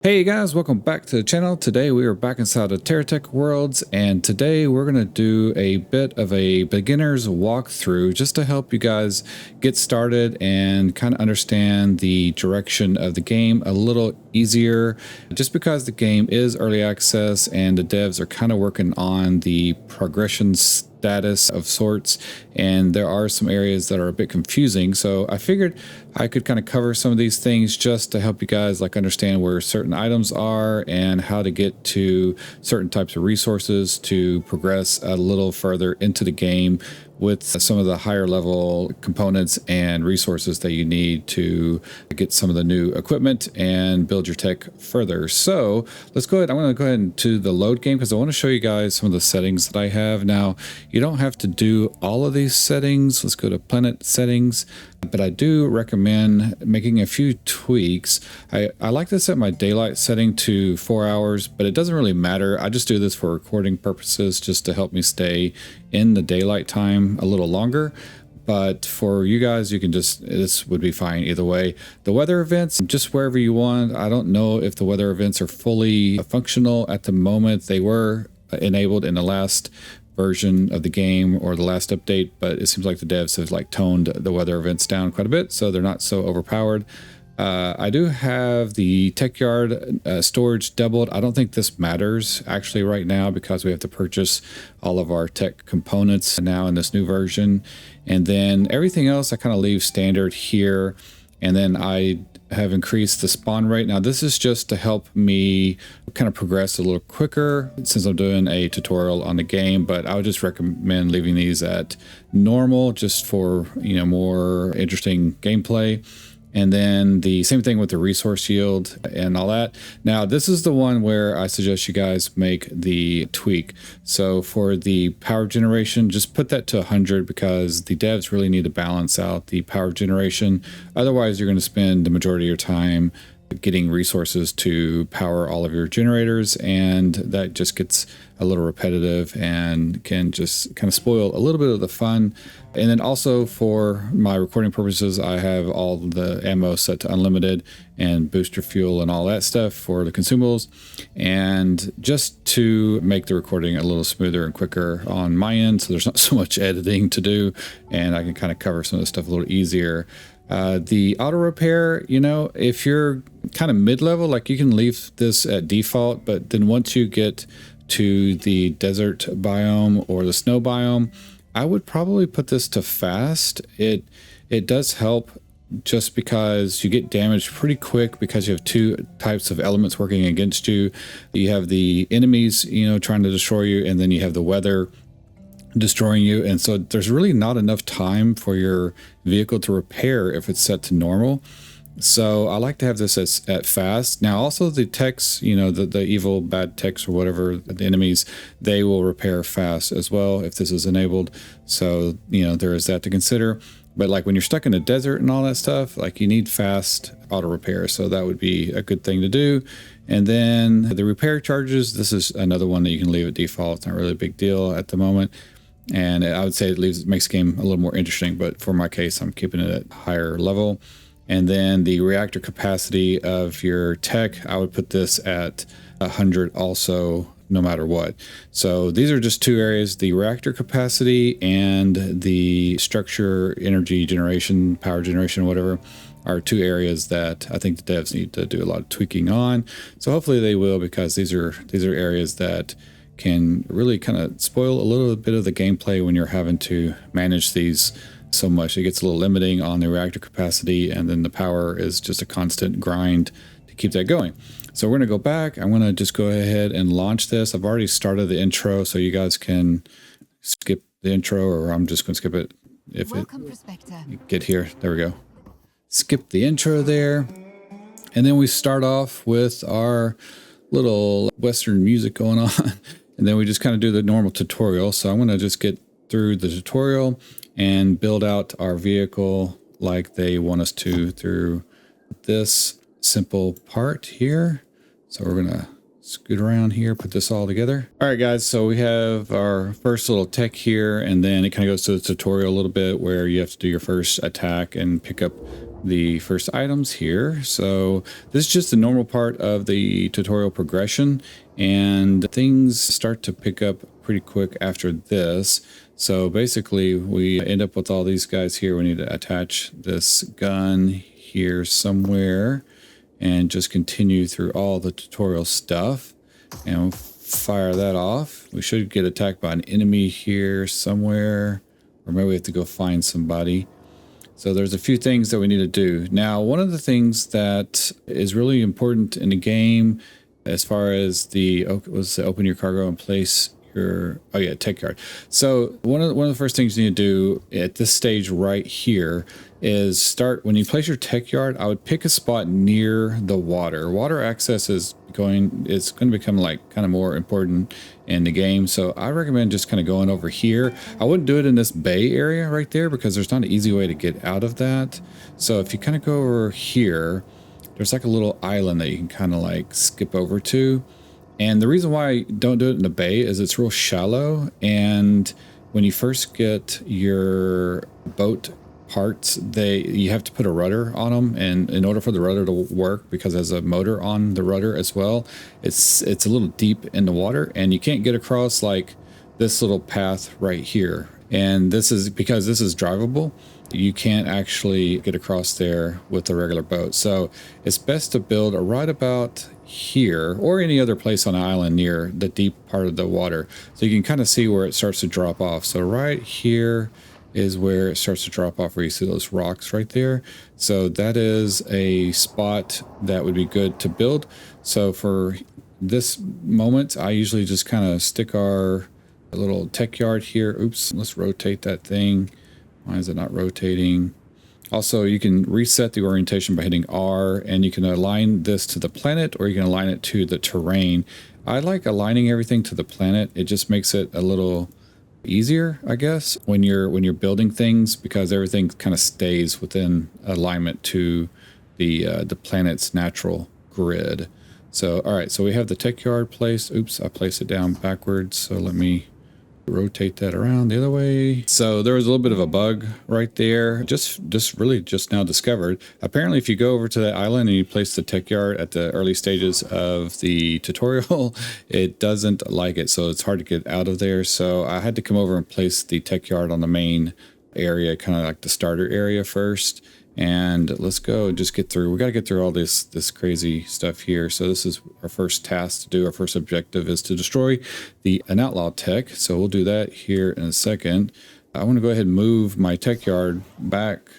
Hey guys, welcome back to the channel. Today we are back inside of Terratech Worlds, and today we're going to do a bit of a beginner's walkthrough just to help you guys get started and kind of understand the direction of the game a little easier, just because the game is early access and the devs are kind of working on the progression status of sorts, and there are some areas that are a bit confusing. So I figured I could kind of cover some of these things just to help you guys understand where certain items are and how to get to certain types of resources to progress a little further into the game with some of the higher level components and resources that you need to get some of the new equipment and build your tech further. So let's go ahead. I'm going to go ahead into the load game because I want to show you guys some of the settings that I have. Now, you don't have to do all of these settings. Let's go to planet settings, but I do recommend making a few tweaks. I like to set my daylight setting to 4 hours, but it doesn't really matter. I just do this for recording purposes just to help me stay in the daylight time a little longer. But for you guys, you can just, this would be fine either way. The weather events, just wherever you want. I don't know if the weather events are fully functional at the moment. They were enabled in the last version of the game or the last update, but it seems like the devs have toned the weather events down quite a bit, so they're not so overpowered. I do have the tech yard storage doubled. I don't think this matters actually right now because we have to purchase all of our tech components now in this new version. And then everything else I kind of leave standard here. And then I have increased the spawn rate. Now this is just to help me kind of progress a little quicker since I'm doing a tutorial on the game, but I would just recommend leaving these at normal just for, more interesting gameplay. And then the same thing with the resource yield and all that. Now, this is the one where I suggest you guys make the tweak. So for the power generation, just put that to 100 because the devs really need to balance out the power generation. Otherwise, you're going to spend the majority of your time getting resources to power all of your generators, and that just gets a little repetitive and can just kind of spoil a little bit of the fun. And then also for my recording purposes, I have all the ammo set to unlimited and booster fuel and all that stuff for the consumables, and just to make the recording a little smoother and quicker on my end, so there's not so much editing to do and I can kind of cover some of the stuff a little easier. The auto repair, if you're kind of mid-level, you can leave this at default, but then once you get to the desert biome or the snow biome, I would probably put this to fast. It does help just because you get damaged pretty quick because you have two types of elements working against you. You have the enemies, trying to destroy you, and then you have the weather destroying you, and so there's really not enough time for your vehicle to repair if it's set to normal. So I like to have this at fast. Now also the techs, the evil bad techs or whatever, the enemies, they will repair fast as well if this is enabled. So there is that to consider. But when you're stuck in the desert and all that stuff, you need fast auto repair, so that would be a good thing to do. And then the repair charges, this is another one that you can leave at default. It's not really a big deal at the moment. And I would say it makes the game a little more interesting, but for my case, I'm keeping it at higher level. And then the reactor capacity of your tech, I would put this at 100 also, no matter what. So these are just two areas, the reactor capacity and the structure, energy generation, power generation, whatever, are two areas that I think the devs need to do a lot of tweaking on. So hopefully they will, because these are areas that can really kind of spoil a little bit of the gameplay when you're having to manage these so much. It gets a little limiting on the reactor capacity, and then the power is just a constant grind to keep that going. So we're going to go back. I'm going to just go ahead and launch this. I've already started the intro, so you guys can skip the intro, or I'm just going to skip it if it get here. There we go. Skip the intro there. And then we start off with our little Western music going on. And then we just kind of do the normal tutorial. So I'm going to just get through the tutorial and build out our vehicle like they want us to through this simple part here. So we're going to scoot around here, put this all together. All right, guys. So we have our first little tech here, and then it kind of goes to the tutorial a little bit where you have to do your first attack and pick up the first items here. So this is just the normal part of the tutorial progression, and things start to pick up pretty quick after this. So basically we end up with all these guys here. We need to attach this gun here somewhere and just continue through all the tutorial stuff and fire that off. We should get attacked by an enemy here somewhere, or maybe we have to go find somebody. So there's a few things that we need to do. Now, one of the things that is really important in the game as far as the open your cargo and place your tech yard. So one of the first things you need to do at this stage right here is start when you place your tech yard. I would pick a spot near the water. Water access is going to become like kind of more important in the game. So I recommend just kind of going over here. I wouldn't do it in this bay area right there because there's not an easy way to get out of that. So if you kind of go over here, there's like a little island that you can kind of like skip over to. And the reason why I don't do it in the bay is it's real shallow. And when you first get your boat parts, you have to put a rudder on them, and in order for the rudder to work, because there's a motor on the rudder as well, it's a little deep in the water, and you can't get across like this little path right here. And this is because this is drivable. You can't actually get across there with a regular boat. So it's best to build right about here or any other place on the island near the deep part of the water, so you can kind of see where it starts to drop off. So right here is where it starts to drop off, where you see those rocks right there. So that is a spot that would be good to build. So for this moment, I usually just kind of stick our little tech yard here. Oops, let's rotate that thing. Why is it not rotating? Also, you can reset the orientation by hitting R, and you can align this to the planet, or you can align it to the terrain. I like aligning everything to the planet. It just makes it a little easier, I guess, when you're building things, because everything kind of stays within alignment to the planet's natural grid. So all right, so we have the tech yard placed. Oops, I placed it down backwards, so let me rotate that around the other way. So there was a little bit of a bug right there, just now discovered. Apparently, if you go over to the island and you place the tech yard at the early stages of the tutorial, it doesn't like it, so it's hard to get out of there. So I had to come over and place the tech yard on the main area, kind of like the starter area first. And let's go and just get through. We got to get through all this crazy stuff here. So this is our first task to do. Our first objective is to destroy an outlaw tech. So we'll do that here in a second. I want to go ahead and move my tech yard back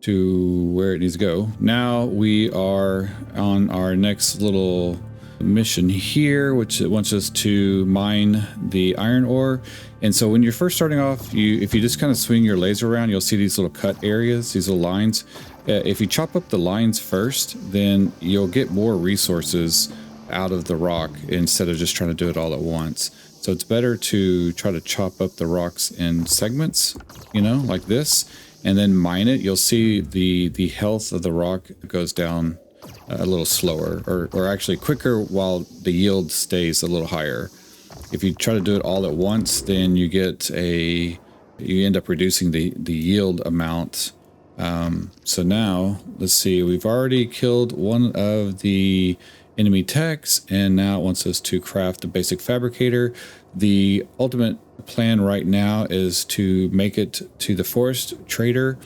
to where it needs to go. Now we are on our next little mission here, which wants us to mine the iron ore. And so when you're first starting off, if you just kind of swing your laser around, you'll see these little cut areas, these little lines. If you chop up the lines first, then you'll get more resources out of the rock instead of just trying to do it all at once. So it's better to try to chop up the rocks in segments, like this, and then mine it. You'll see the health of the rock goes down a little slower, or actually quicker, while the yield stays a little higher. If you try to do it all at once, then you end up reducing the yield amount. So now let's see, we've already killed one of the enemy techs, and now it wants us to craft the basic fabricator. The ultimate plan right now is to make it to the forest trader,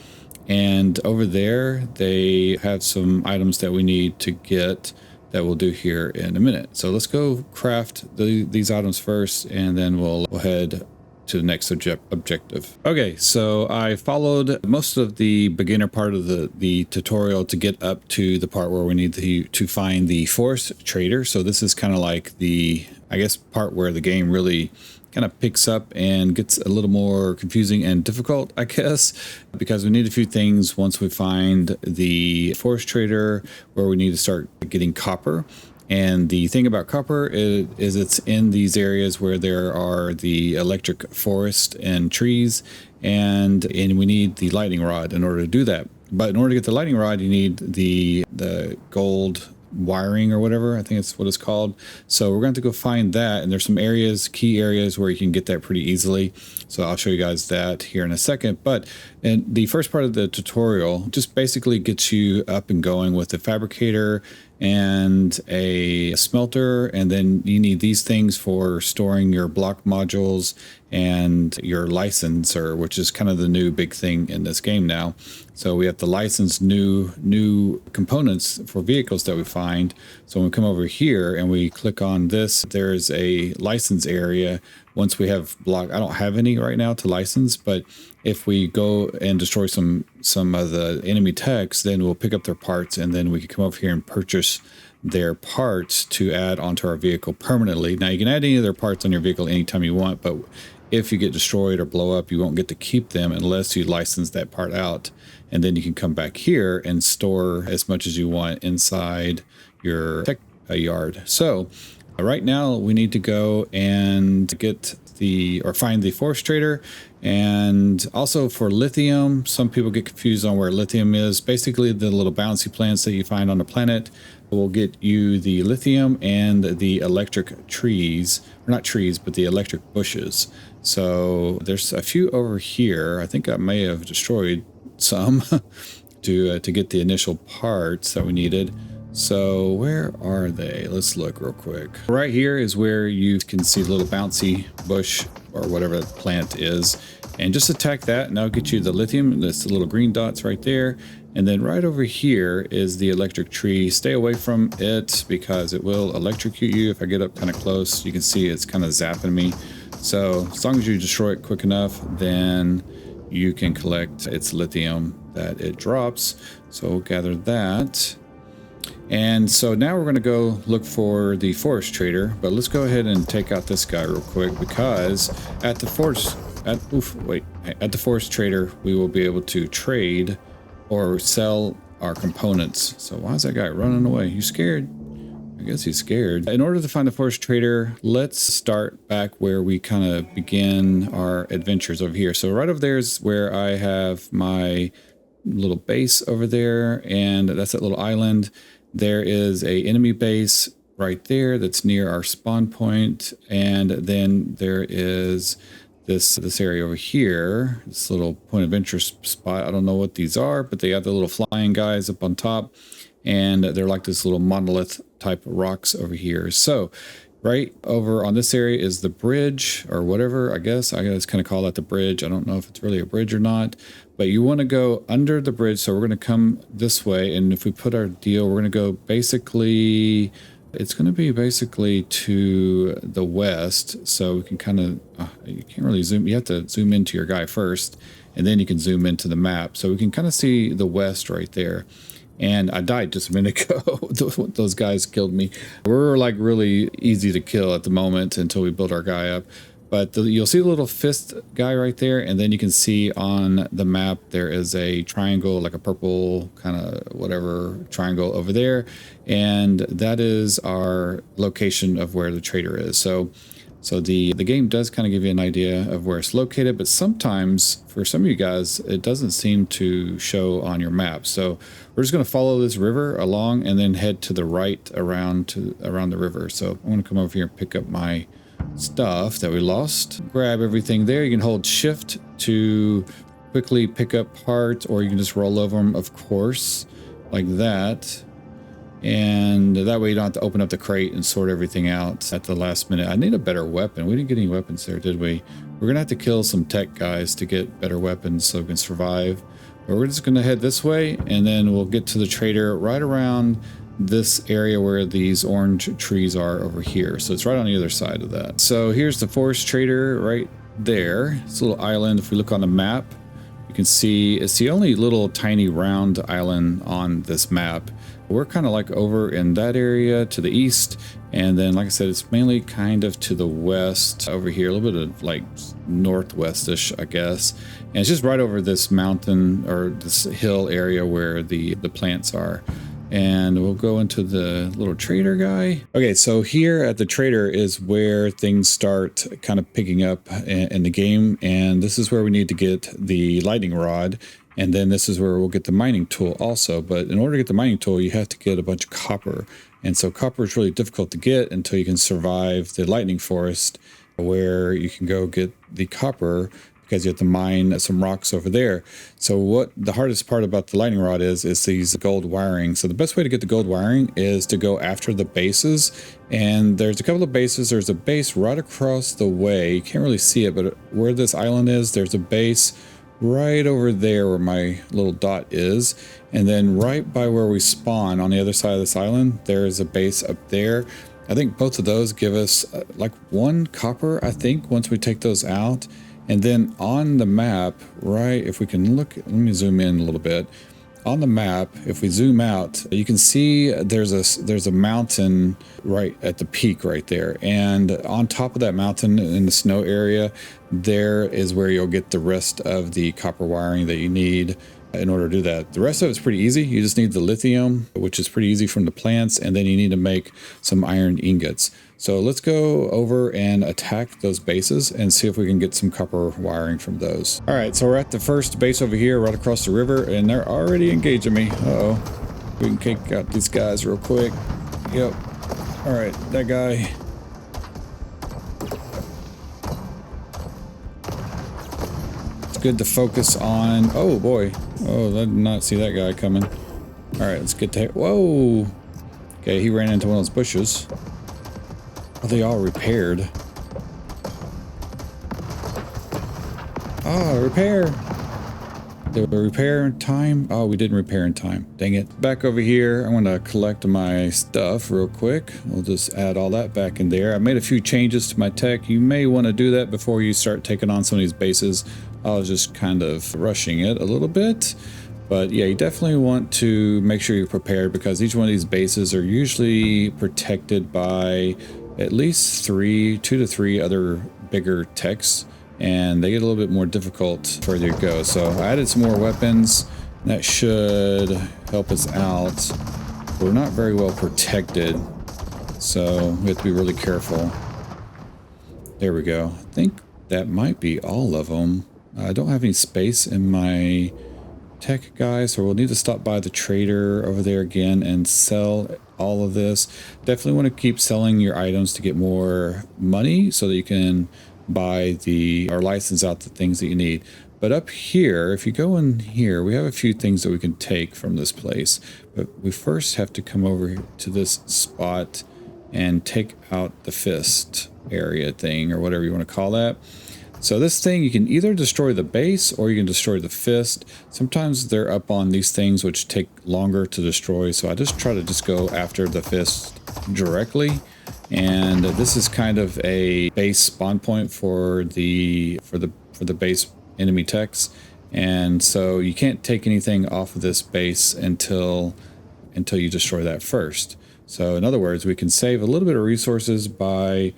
and over there they have some items that we need to get that we'll do here in a minute. So let's go craft these items first, and then we'll head to the next objective. Okay, so I followed most of the beginner part of the tutorial to get up to the part where we need to find the forest trader. So this is kind of like the, I guess, part where the game really kind of picks up and gets a little more confusing and difficult, I guess, because we need a few things once we find the forest trader, where we need to start getting copper. And the thing about copper is it's in these areas where there are the electric forest and trees, and we need the lightning rod in order to do that. But in order to get the lightning rod, you need the gold wiring or whatever, I think it's what it's called. So we're going to go find that, and there's some key areas where you can get that pretty easily. So I'll show you guys that here in a second. But And the first part of the tutorial just basically gets you up and going with a fabricator and a smelter, and then you need these things for storing your block modules and your licenser, which is kind of the new big thing in this game now. So we have to license new components for vehicles that we find. So when we come over here and we click on this, there's a license area. Once we have block, I don't have any right now to license, but if we go and destroy some of the enemy techs, then we'll pick up their parts, and then we can come over here and purchase their parts to add onto our vehicle permanently. Now you can add any of their parts on your vehicle anytime you want, but if you get destroyed or blow up, you won't get to keep them unless you license that part out. And then you can come back here and store as much as you want inside your tech yard. So right now we need to go and find the forest trader. And also for lithium, some people get confused on where lithium is. Basically the little bouncy plants that you find on the planet will get you the lithium and the electric trees, or not trees, but the electric bushes. So there's a few over here. I think I may have destroyed some to get the initial parts that we needed. So where are they? Let's look real quick. Right here is where you can see the little bouncy bush or whatever that plant is. And just attack that and that'll get you the lithium. That's the little green dots right there. And then right over here is the electric tree. Stay away from it because it will electrocute you. If I get up kind of close, you can see it's kind of zapping me. So as long as you destroy it quick enough, then you can collect its lithium that it drops. So we'll gather that. And so now we're going to go look for the forest trader, but let's go ahead and take out this guy real quick, because at the forest trader we will be able to trade or sell our components. So why is that guy running away? You scared? I guess he's scared. In order to find the forest trader, let's start back where we kind of begin our adventures over here. So right over there is where I have my little base over there, and that's that little island. There is a enemy base right there that's near our spawn point, and then there is this area over here, this little point of interest spot. I don't know what these are, but they have the little flying guys up on top, and they're like this little monolith type rocks over here. So right over on this area is the bridge or whatever. I guess kind of call that the bridge. I don't know if it's really a bridge or not, but you want to go under the bridge. So we're going to come this way, and if we put our deal, we're going to go basically, it's going to be basically to the west. So we can kind of, you can't really zoom. You have to zoom into your guy first, and then you can zoom into the map. So we can kind of see the west right there. And I died just a minute ago. Those guys killed me. We're like really easy to kill at the moment until we build our guy up. But you'll see the little fist guy right there, and then you can see on the map there is a triangle, like a purple kind of whatever triangle over there, and that is our location of where the trader is. So the game does kind of give you an idea of where it's located, but sometimes for some of you guys it doesn't seem to show on your map. So we're just going to follow this river along and then head to the right around the river. So I'm going to come over here and pick up my stuff that we lost. Grab everything there. You can hold shift to quickly pick up parts, or you can just roll over them, of course, like that. And that way you don't have to open up the crate and sort everything out at the last minute. I need a better weapon. We didn't get any weapons there, did we? We're gonna have to kill some tech guys to get better weapons so we can survive. But we're just gonna head this way, and then we'll get to the trader right around this area where these orange trees are over here. So it's right on the other side of that. So here's the forest trader right there. It's a little island. If we look on the map, you can see it's the only little tiny round island on this map. We're kind of like over in that area to the east, and then like I said, it's mainly kind of to the west over here, a little bit of like northwestish, I guess. And it's just right over this mountain or this hill area where the plants are. And we'll go into the little trader guy. Okay, so here at the trader is where things start kind of picking up in the game, and this is where we need to get the lightning rod. And then this is where we'll get the mining tool also. But in order to get the mining tool, you have to get a bunch of copper. And so copper is really difficult to get until you can survive the lightning forest, where you can go get the copper, because you have to mine some rocks over there. So what the hardest part about the lightning rod is these gold wiring. So the best way to get the gold wiring is to go after the bases. And there's a couple of bases. There's a base right across the way. You can't really see it, but where this island is, there's a base right over there where my little dot is. And then right by where we spawn on the other side of this island, there is a base up there. I think both of those give us like 1 copper, I think, once we take those out. And then on the map, right, if we can look, let me zoom in a little bit. On the map, if we zoom out, you can see there's a mountain right at the peak right there. And on top of that mountain in the snow area, there is where you'll get the rest of the copper wiring that you need in order to do that. The rest of it's pretty easy. You just need the lithium, which is pretty easy from the plants, and then you need to make some iron ingots. So let's go over and attack those bases and see if we can get some copper wiring from those. All right, so we're at the first base over here right across the river, and they're already engaging me. Uh-oh. We can take out these guys real quick. Yep. All right, that guy. It's good to focus on... Oh, boy. Oh, I did not see that guy coming. All right, let's get to... Whoa. Okay, he ran into one of those bushes. Are they all repaired? Ah, repair. Did we repair in time? Oh, we didn't repair in time. Dang it. Back over here, I'm going to collect my stuff real quick. We'll just add all that back in there. I made a few changes to my tech. You may want to do that before you start taking on some of these bases. I was just kind of rushing it a little bit. But yeah, you definitely want to make sure you're prepared, because each one of these bases are usually protected by at least 2 to 3 other bigger techs, and they get a little bit more difficult further you go. So I added some more weapons. That should help us out. We're not very well protected, so we have to be really careful. There we go. I think that might be all of them. I don't have any space in my tech guy, so we'll need to stop by the trader over there again and sell all of this. Definitely want to keep selling your items to get more money so that you can buy or license out the things that you need. But up here, if you go in here, we have a few things that we can take from this place. But we first have to come over to this spot and take out the fist area thing, or whatever you want to call that. So this thing, you can either destroy the base or you can destroy the fist. Sometimes they're up on these things which take longer to destroy, so I just try to go after the fist directly. And this is kind of a base spawn point for the base enemy techs, and so you can't take anything off of this base until you destroy that first. So in other words, we can save a little bit of resources by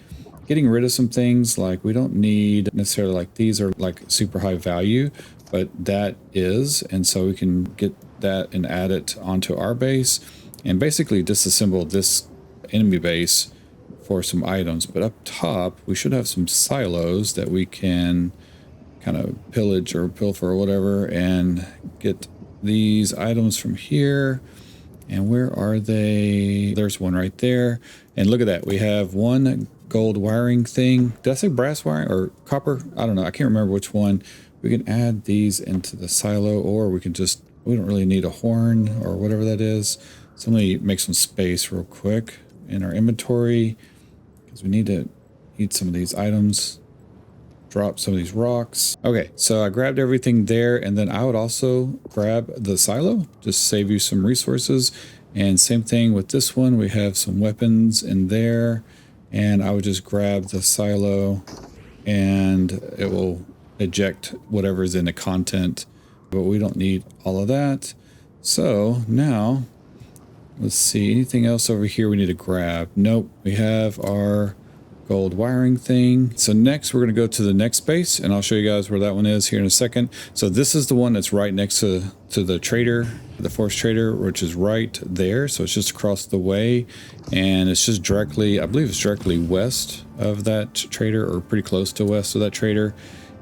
getting rid of some things. Like, we don't need necessarily, like, these are like super high value, but that is, and so we can get that and add it onto our base and basically disassemble this enemy base for some items. But up top we should have some silos that we can kind of pillage or pilfer or whatever and get these items from here. And where are they? There's one right there. And look at that, we have one gold wiring thing. Did I say brass wiring or copper? I don't know, I can't remember which one. We can add these into the silo, or we can just, we don't really need a horn or whatever that is. So let me make some space real quick in our inventory, because we need to eat some of these items, drop some of these rocks. Okay, so I grabbed everything there, and then I would also grab the silo, just save you some resources. And same thing with this one, we have some weapons in there, and I would just grab the silo and it will eject whatever's in the content, but we don't need all of that. So now let's see, anything else over here we need to grab? Nope, we have our gold wiring thing. So next we're going to go to the next base, and I'll show you guys where that one is here in a second. So this is the one that's right next to the trader, the forest trader, which is right there. So it's just across the way, and it's just directly, I believe it's directly west of that trader, or pretty close to west of that trader.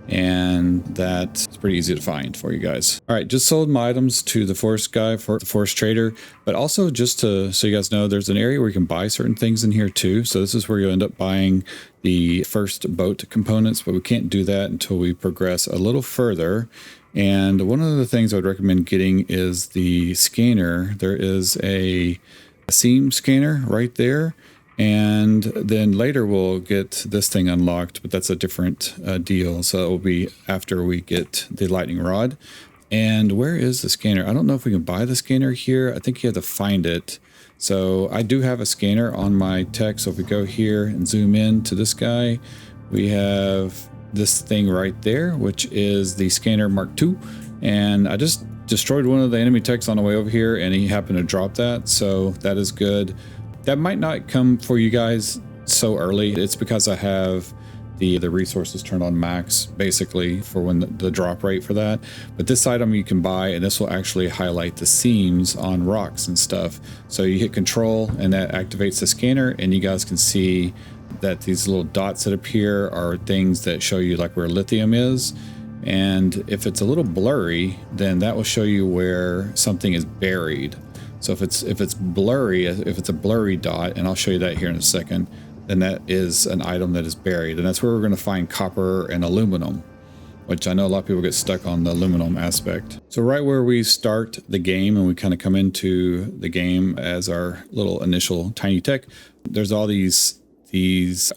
and that's pretty easy to find for you guys. All right, just sold my items to the forest guy, for the forest trader, but also just to so you guys know, there's an area where you can buy certain things in here too. So this is where you'll end up buying the first boat components, but we can't do that until we progress a little further. And one of the things I would recommend getting is the scanner. There is a seam scanner right there. And then later we'll get this thing unlocked, but that's a different deal. So it will be after we get the lightning rod. And where is the scanner? I don't know if we can buy the scanner here. I think you have to find it. So I do have a scanner on my tech. So if we go here and zoom in to this guy, we have this thing right there, which is the scanner Mark II. And I just destroyed one of the enemy techs on the way over here, and he happened to drop that. So that is good. That might not come for you guys so early. It's because I have the resources turned on max, basically, for when the drop rate for that. But this item you can buy, and this will actually highlight the seams on rocks and stuff. So you hit control, and that activates the scanner, and you guys can see that these little dots that appear are things that show you like where lithium is. And if it's a little blurry, then that will show you where something is buried. So if it's blurry, if it's a blurry dot, and I'll show you that here in a second, then that is an item that is buried. And that's where we're going to find copper and aluminum, which I know a lot of people get stuck on the aluminum aspect. So right where we start the game and we kind of come into the game as our little initial tiny tech, there's all these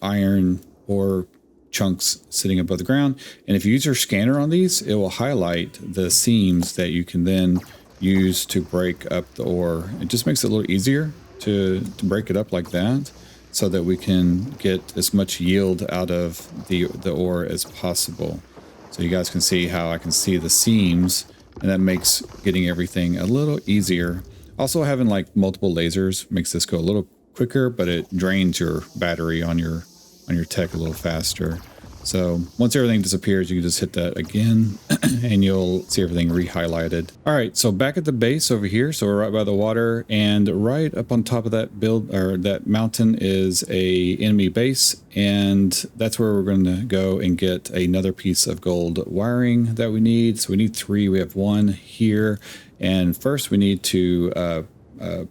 iron ore chunks sitting above the ground. And if you use your scanner on these, it will highlight the seams that you can then use to break up the ore. It just makes it a little easier to break it up like that, so that we can get as much yield out of the ore as possible. So you guys can see how I can see the seams, and that makes getting everything a little easier. Also, having like multiple lasers makes this go a little quicker, but it drains your battery on your tech a little faster. So once everything disappears, you can just hit that again and you'll see everything re-highlighted. All right, so back at the base over here, so we're right by the water, and right up on top of that that mountain is a enemy base, and that's where we're going to go and get another piece of gold wiring that we need. So we need 3. We have 1 here, and first we need to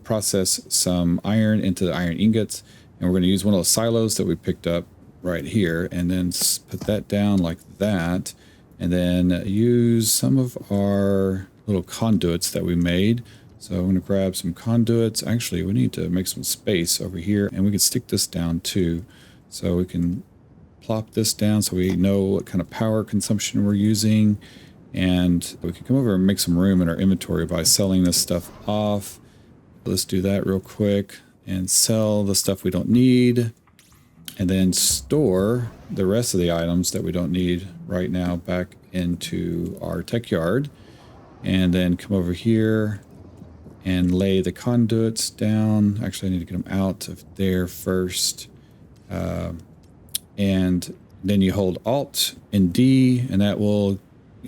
process some iron into the iron ingots, and we're going to use one of those silos that we picked up right here, and then put that down like that, and then use some of our little conduits that we made. So I'm going to grab some conduits. Actually, we need to make some space over here, and we can stick this down too. So we can plop this down so we know what kind of power consumption we're using, and we can come over and make some room in our inventory by selling this stuff off. Let's do that real quick and sell the stuff we don't need, and then store the rest of the items that we don't need right now back into our tech yard. And then come over here and lay the conduits down. Actually, I need to get them out of there first. And then you hold Alt and D, and that will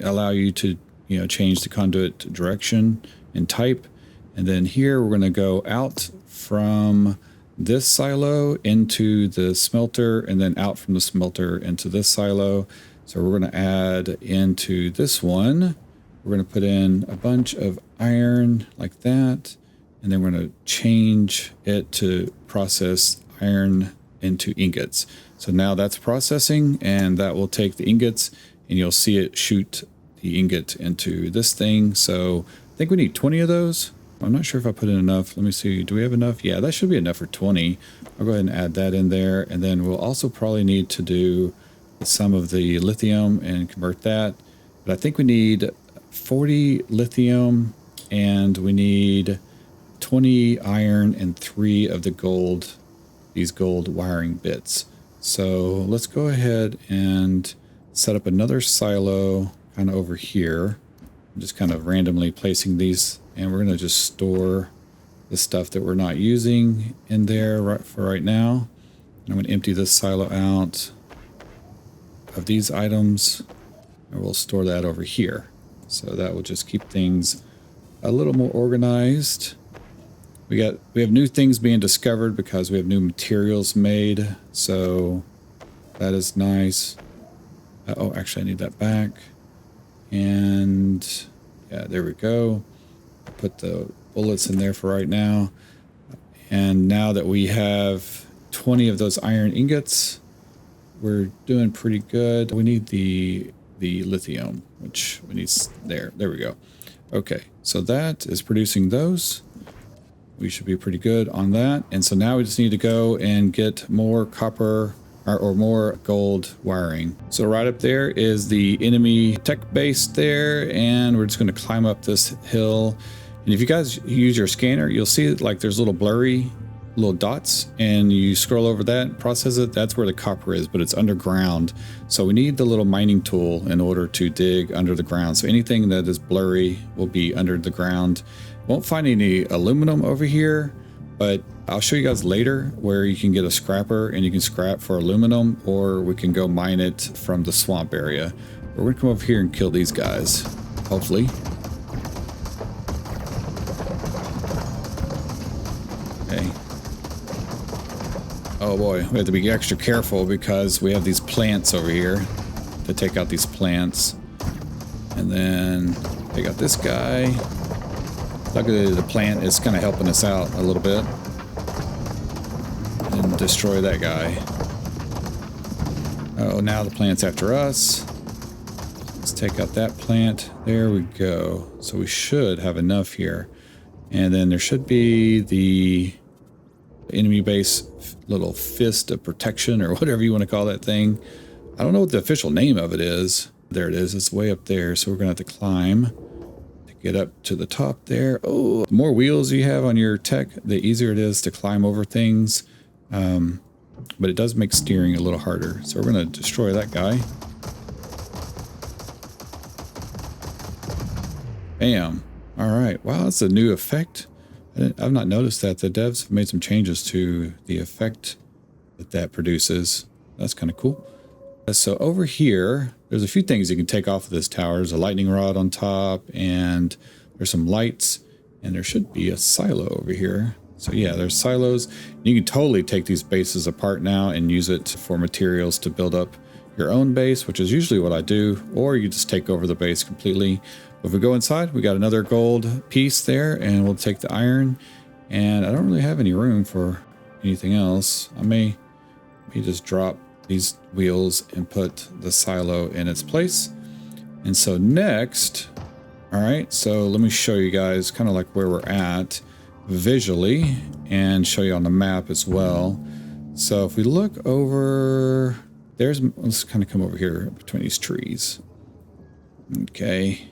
allow you to, change the conduit direction and type. And then here we're going to go out from this silo into the smelter, and then out from the smelter into this silo. So we're going to add into this one, we're going to put in a bunch of iron like that, and then we're going to change it to process iron into ingots. So now that's processing, and that will take the ingots, and you'll see it shoot the ingot into this thing. So I think we need 20 of those. I'm not sure if I put in enough. Let me see. Do we have enough? Yeah, that should be enough for 20. I'll go ahead and add that in there. And then we'll also probably need to do some of the lithium and convert that. But I think we need 40 lithium, and we need 20 iron and 3 of the gold, these gold wiring bits. So let's go ahead and set up another silo kind of over here. I'm just kind of randomly placing these, and we're going to just store the stuff that we're not using in there for right now. I'm going to empty this silo out of these items, and we'll store that over here. So that will just keep things a little more organized. We have new things being discovered because we have new materials made, so that is nice. Oh, actually I need that back. And yeah, there we go. Put the bullets in there for right now. And now that we have 20 of those iron ingots, we're doing pretty good. We need the lithium, which we need there. There we go. Okay, so that is producing those. We should be pretty good on that. And so now we just need to go and get more copper or more gold wiring. So right up there is the enemy tech base there, and we're just going to climb up this hill. And if you guys use your scanner, you'll see like there's little blurry little dots, and you scroll over that and process it. That's where the copper is, but it's underground. So we need the little mining tool in order to dig under the ground. So anything that is blurry will be under the ground. Won't find any aluminum over here, but I'll show you guys later where you can get a scrapper and you can scrap for aluminum, or we can go mine it from the swamp area. We're gonna come over here and kill these guys, hopefully. Okay. Oh boy, we have to be extra careful because we have these plants over here to take out these plants. And then take out this guy. Luckily the plant is kind of helping us out a little bit. And destroy that guy. Oh, now the plant's after us. Let's take out that plant. There we go. So we should have enough here. And then there should be the enemy base little fist of protection, or whatever you want to call that thing. I don't know what the official name of it is. There it is. It's way up there. So we're going to have to climb to get up to the top there. Oh, the more wheels you have on your tech, the easier it is to climb over things. But it does make steering a little harder. So we're going to destroy that guy. Bam. All right. Wow, that's a new effect. I've not noticed that. The devs have made some changes to the effect that produces. That's kind of cool. So over here, there's a few things you can take off of this tower. There's a lightning rod on top, and there's some lights, and there should be a silo over here. So yeah, there's silos. You can totally take these bases apart now and use it for materials to build up your own base, which is usually what I do, or you just take over the base completely. If we go inside, we got another gold piece there, and we'll take the iron. And I don't really have any room for anything else. I may just drop these wheels and put the silo in its place. And so next, all right, so let me show you guys kind of like where we're at visually and show you on the map as well. So if we look over, let's kind of come over here between these trees. Okay.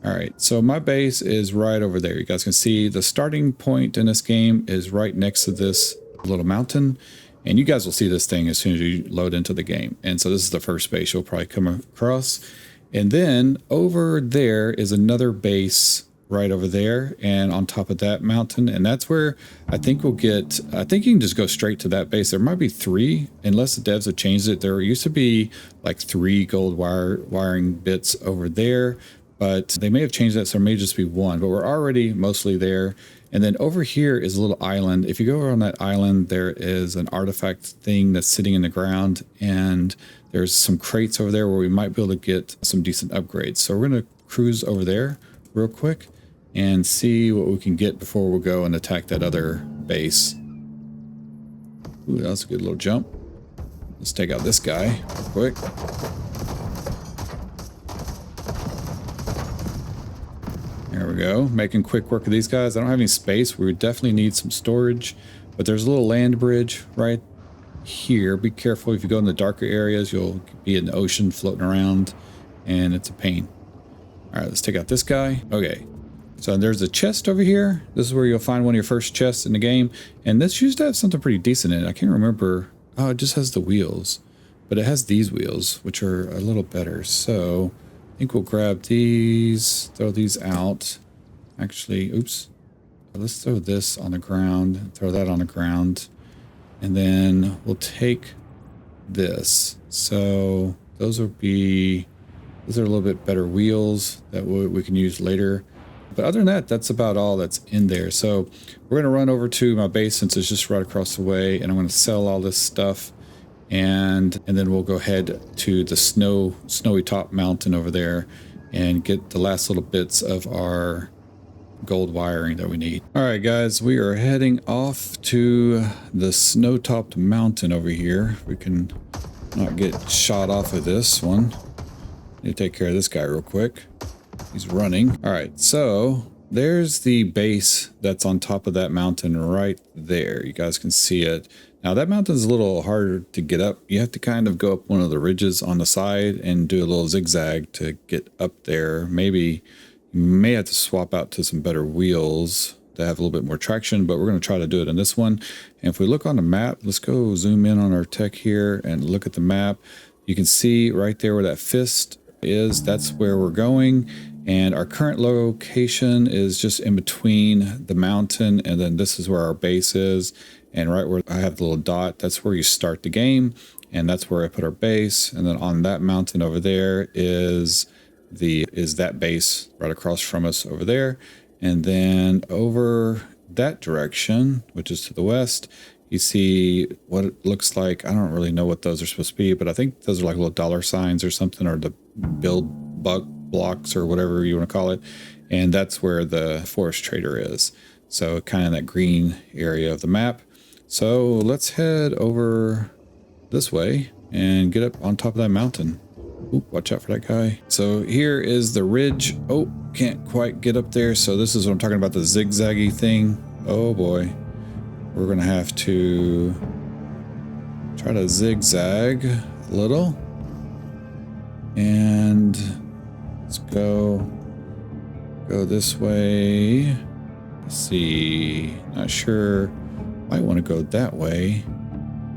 All right, so my base is right over there. You guys can see the starting point in this game is right next to this little mountain, and you guys will see this thing as soon as you load into the game. And so this is the first base you'll probably come across. And then over there is another base right over there and on top of that mountain, and that's where I think we'll get, I think you can just go straight to that base. There might be 3, unless the devs have changed it. There used to be like 3 gold wiring bits over there, but they may have changed that, so there may just be 1, but we're already mostly there. And then over here is a little island. If you go over on that island, there is an artifact thing that's sitting in the ground, and there's some crates over there where we might be able to get some decent upgrades. So we're going to cruise over there real quick and see what we can get before we go and attack that other base. Ooh, that was a good little jump. Let's take out this guy real quick. There we go. Making quick work of these guys. I don't have any space. We would definitely need some storage, but there's a little land bridge right here. Be careful. If you go in the darker areas, you'll be in the ocean floating around, and it's a pain. All right, let's take out this guy. Okay. So there's a chest over here. This is where you'll find one of your first chests in the game. And this used to have something pretty decent in it. I can't remember. Oh, it just has the wheels. But it has these wheels, which are a little better. So I think we'll grab these, throw these out. Actually, oops. Let's throw this on the ground, throw that on the ground. And then we'll take this. So those are a little bit better wheels that we can use later. But other than that, that's about all that's in there. So we're going to run over to my base since it's just right across the way, and I'm going to sell all this stuff. and then we'll go ahead to the snowy top mountain over there and get the last little bits of our gold wiring that we need. All right, guys, we are heading off to the snow-topped mountain over here. We can not get shot off of this one. Need to take care of this guy real quick. He's running. All right, so there's the base that's on top of that mountain right there. You guys can see it. Now that mountain's a little harder to get up. You have to kind of go up one of the ridges on the side and do a little zigzag to get up there. Maybe you may have to swap out to some better wheels to have a little bit more traction, but we're going to try to do it in this one. And if we look on the map, let's go zoom in on our tech here and look at the map. You can see right there where that fist is, that's where we're going. And our current location is just in between the mountain, and then this is where our base is. And right where I have the little dot, that's where you start the game, and that's where I put our base. And then on that mountain over there is that base right across from us over there. And then over that direction, which is to the west, you see what it looks like. I don't really know what those are supposed to be, but I think those are like little dollar signs or something, or the build blocks or whatever you want to call it. And that's where the forest trader is. So kind of that green area of the map. So let's head over this way and get up on top of that mountain. Oop, watch out for that guy. So here is the ridge. Oh, can't quite get up there. So this is what I'm talking about, the zigzaggy thing. Oh boy. We're going to have to try to zigzag a little. And let's go this way. Let's see. Not sure. Might want to go that way.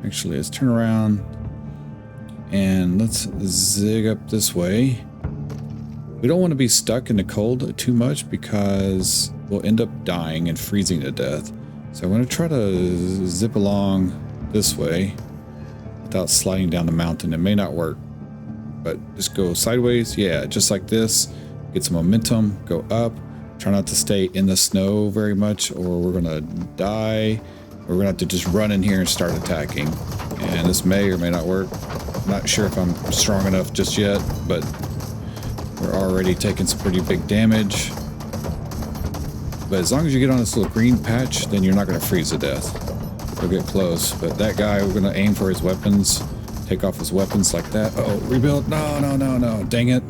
Actually, let's turn around and let's zig up this way. We don't want to be stuck in the cold too much because we'll end up dying and freezing to death. So I'm going to try to zip along this way without sliding down the mountain. It may not work, but just go sideways. Yeah, just like this. Get some momentum, go up. Try not to stay in the snow very much or we're going to die. We're going to have to just run in here and start attacking. And this may or may not work. I'm not sure if I'm strong enough just yet, but we're already taking some pretty big damage. But as long as you get on this little green patch, then you're not going to freeze to death. We'll get close. But that guy, we're going to aim for his weapons. Take off his weapons like that. Uh oh, rebuild. No. Dang it.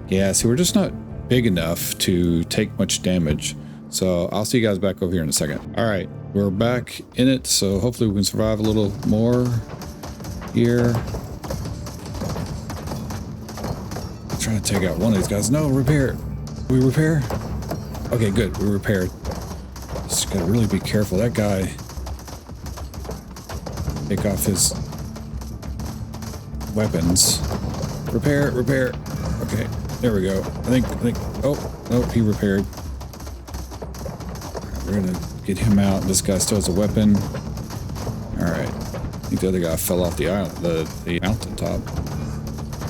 Yeah, see, we're just not big enough to take much damage. So I'll see you guys back over here in a second. All right, we're back in it. So hopefully we can survive a little more here. Trying to take out one of these guys. No, repair. We repair? Okay, good. We repaired. Just gotta really be careful. That guy. Take off his weapons. Repair. Okay, there we go. I think. Oh, no, he repaired. We're gonna get him out. This guy still has a weapon. All right. I think the other guy fell off the island, the mountaintop.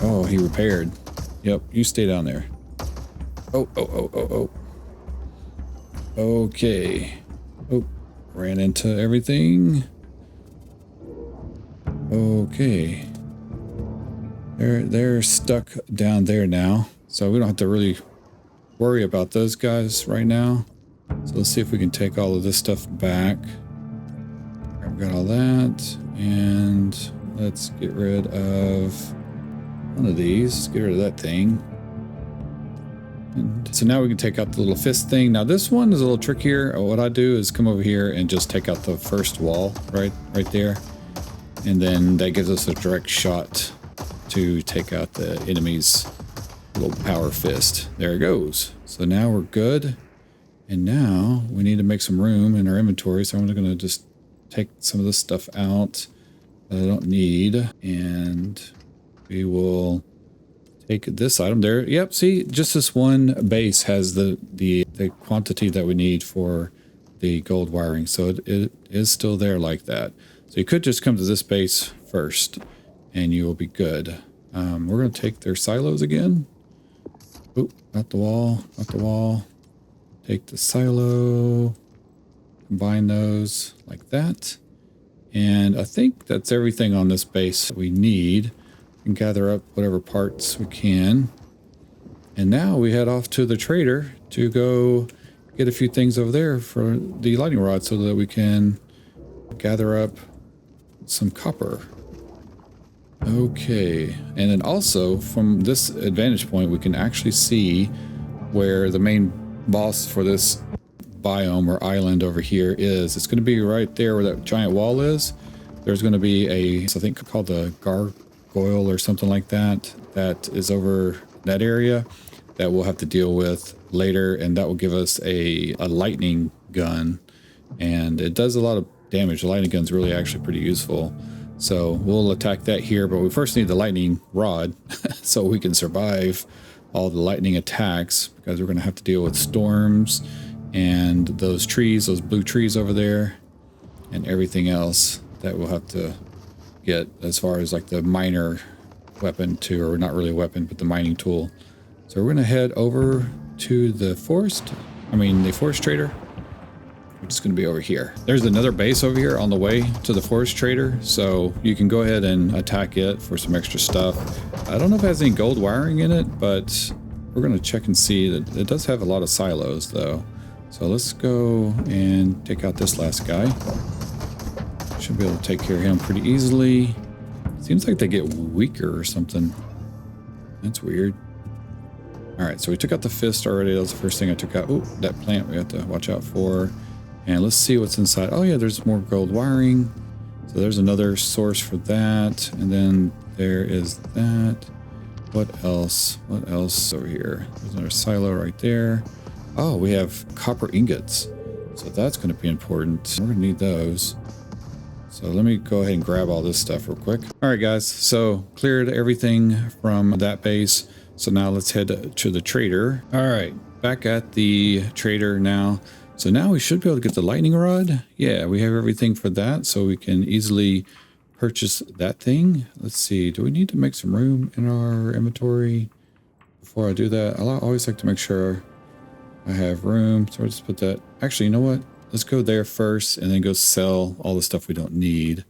Oh, he repaired. Yep, you stay down there. Oh. Okay. Oh, ran into everything. Okay. They're stuck down there now. So we don't have to really worry about those guys right now. So let's see if we can take all of this stuff back. I've got all that. And let's get rid of one of these. Let's get rid of that thing. And so now we can take out the little fist thing. Now this one is a little trickier. What I do is come over here and just take out the first wall right there. And then that gives us a direct shot to take out the enemy's little power fist. There it goes. So now we're good. And now we need to make some room in our inventory. So I'm going to just take some of this stuff out that I don't need. And we will take this item there. Yep, see, just this one base has the quantity that we need for the gold wiring. So it is still there like that. So you could just come to this base first and you will be good. We're going to take their silos again. Oh, not the wall. Take the silo, combine those like that. And I think that's everything on this base that we need. We can gather up whatever parts we can. And now we head off to the trader to go get a few things over there for the lightning rod so that we can gather up some copper. Okay, and then also from this vantage point we can actually see where the main boss for this biome or island over here is. It's going to be right there where that giant wall is. There's going to be a, I think called the gargoyle or something like that, that is over that area that we'll have to deal with later, and that will give us a lightning gun, and it does a lot of damage. The lightning gun's really actually pretty useful. So we'll attack that here, but we first need the lightning rod so we can survive all the lightning attacks, because we're going to have to deal with storms and those trees, those blue trees over there, and everything else that we'll have to get as far as like the miner weapon too, or not really a weapon, but the mining tool. So we're going to head over to the forest trader, which is going to be over here. There's another base over here on the way to the forest trader, so you can go ahead and attack it for some extra stuff. I don't know if it has any gold wiring in it, but we're going to check and see. That it does have a lot of silos though. So let's go and take out this last guy. Should be able to take care of him pretty easily. Seems like they get weaker or something. That's weird. Alright, so we took out the fist already. That was the first thing I took out. Oh, that plant we have to watch out for. And let's see what's inside. Oh yeah, there's more gold wiring. So there's another source for that. And then there is that. What else? What else over here? There's another silo right there. Oh, we have copper ingots. So that's going to be important. We're going to need those. So let me go ahead and grab all this stuff real quick. Alright guys, so cleared everything from that base. So now let's head to the trader. Alright, back at the trader now. So now we should be able to get the lightning rod. Yeah, we have everything for that, so we can easily purchase that thing. Let's see, do we need to make some room in our inventory before I do that? I always like to make sure I have room. So let's put that. Actually, you know what? Let's go there first and then go sell all the stuff we don't need.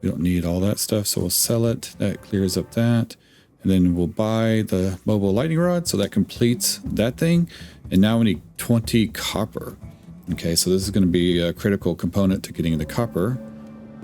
We don't need all that stuff, so we'll sell it. That clears up that. And then we'll buy the mobile lightning rod, so that completes that thing. And now we need 20 copper. Okay, so this is going to be a critical component to getting the copper,